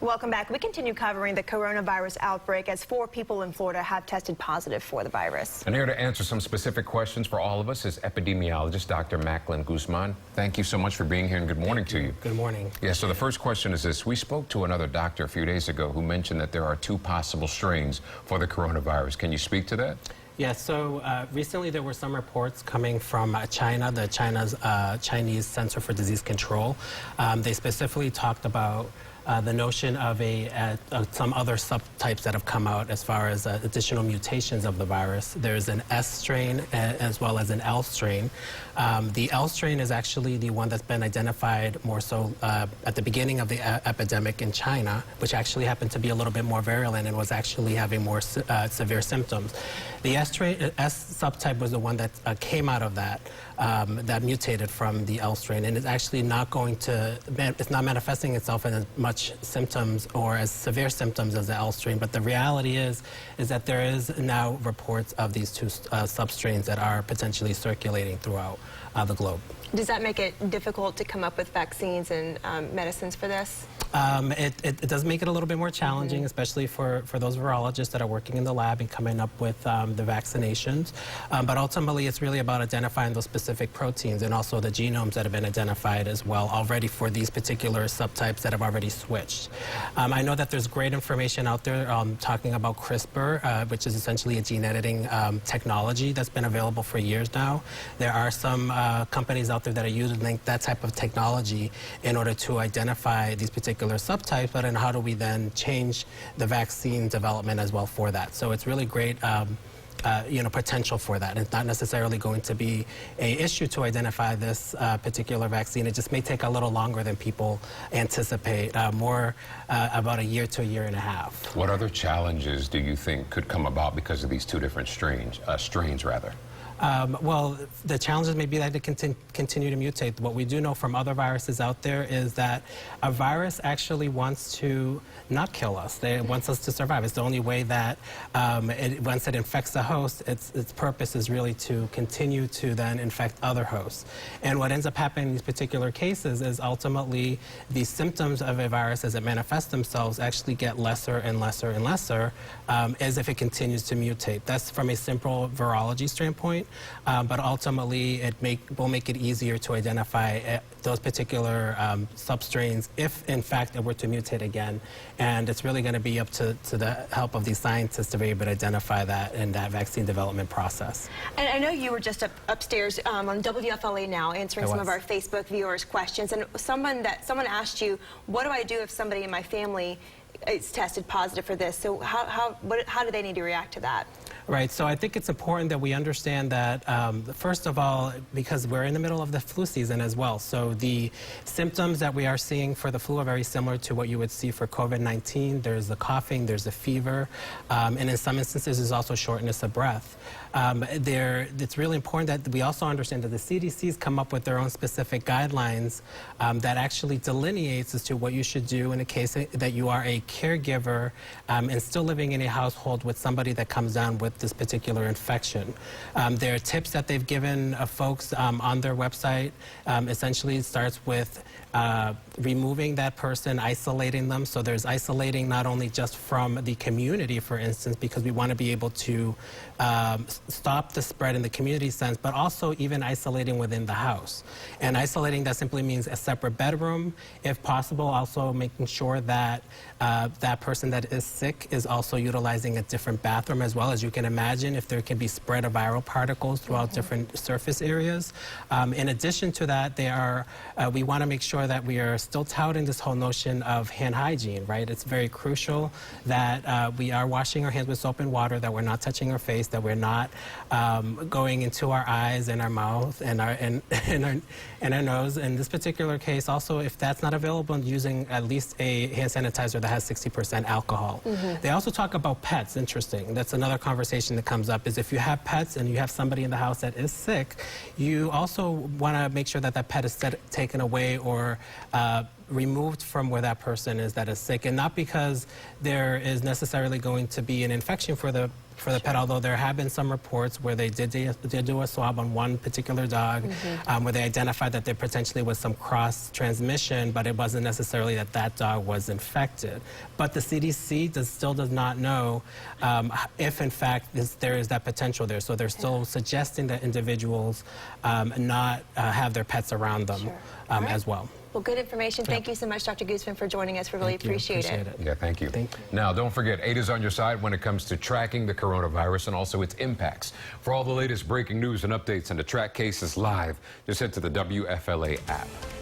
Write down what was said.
Welcome back. We continue covering the coronavirus outbreak as 4 people in Florida have tested positive for the virus. And here to answer some specific questions for all of us is epidemiologist Dr. Macklin Guzman. Thank you so much for being here and good morning to you. Good morning. Yeah, so the first question is this. We spoke to another doctor a few days ago who mentioned that there are 2 possible strains for the coronavirus. Can you speak to that? Yeah, so recently there were some reports coming from China, China's Chinese Center for Disease Control. They specifically talked about the notion of some other subtypes that have come out as far as additional mutations of the virus. There's an S strain as well as an L strain. The L strain is actually the one that's been identified more so at the beginning of the epidemic in China, which actually happened to be a little bit more virulent and was actually having more severe symptoms. The S subtype was the one that came out of that, that mutated from the L strain, and it's actually not it's not manifesting itself in as much symptoms or as severe symptoms as the L strain, but the reality is that there is now reports of these 2 substrains that are potentially circulating throughout the globe. Does that make it difficult to come up with vaccines and medicines for this? It does make it a little bit more challenging, especially for those virologists that are working in the lab and coming up with the vaccinations. But ultimately, it's really about identifying those specific proteins and also the genomes that have been identified as well already for these particular subtypes that have already switched. I know that there's great information out there talking about CRISPR, which is essentially a gene editing technology that's been available for years now. There are some companies out there that are using that type of technology in order to identify these particular subtypes, but then how do we then change the vaccine development as well for that? So it's really great potential for that. It's not necessarily going to be an issue to identify this particular vaccine. It just may take a little longer than people anticipate, about a year to a year and a half. What other challenges do you think could come about because of these 2 different strains? Well, the challenges may be that they continue to mutate. What we do know from other viruses out there is that a virus actually wants to not kill us. It wants us to survive. It's the only way that once it infects a host, its purpose is really to continue to then infect other hosts. And what ends up happening in these particular cases is ultimately the symptoms of a virus as it manifests themselves actually get lesser and lesser and lesser as if it continues to mutate. That's from a simple virology standpoint. But ultimately, it will make it easier to identify those particular substrains if, in fact, it were to mutate again. And it's really going to be up to the help of these scientists to be able to identify that in that vaccine development process. And I know you were just upstairs on WFLA Now answering some of our Facebook viewers' questions. And someone asked you, what do I do if somebody in my family is tested positive for this? So how do they need to react to that? Right, so I think it's important that we understand that, first of all, because we're in the middle of the flu season as well, so the symptoms that we are seeing for the flu are very similar to what you would see for COVID-19. There's the coughing, there's the fever, and in some instances there's also shortness of breath. It's really important that we also understand that the CDC's come up with their own specific guidelines that actually delineates as to what you should do in a case that you are a caregiver and still living in a household with somebody that comes down with this particular infection. There are tips that they've given folks on their website. Essentially, it starts with removing that person, isolating them. So there's isolating not only just from the community, for instance, because we want to be able to stop the spread in the community sense, but also even isolating within the house. And isolating, that simply means a separate bedroom, if possible, also making sure that that person that is sick is also utilizing a different bathroom as well. As you can imagine, if there can be spread of viral particles throughout different surface areas. In addition to that, we want to make sure that we are still touting this whole notion of hand hygiene, right? It's very crucial that we are washing our hands with soap and water, that we're not touching our face, that we're not going into our eyes and our mouth and our nose. In this particular case, also, if that's not available, using at least a hand sanitizer that has 60% alcohol. They also talk about pets. Interesting. That's another conversation that comes up, is if you have pets and you have somebody in the house that is sick, you also want to make sure that that pet is taken away or removed from where that person is that is sick, and not because there is necessarily going to be an infection for the pet, although there have been some reports where they did do a swab on one particular dog, where they identified that there potentially was some cross transmission, but it wasn't necessarily that that dog was infected. But the CDC still does not know if, in fact, there is that potential there. So they're still suggesting that individuals not have their pets around them as well. Well, good information. Thank you so much, Dr. Guzman, for joining us. We really appreciate it. Yeah, thank you. Thank you. Now, don't forget, Ada's on your side when it comes to tracking the coronavirus and also its impacts. For all the latest breaking news and updates and to track cases live, just head to the WFLA app.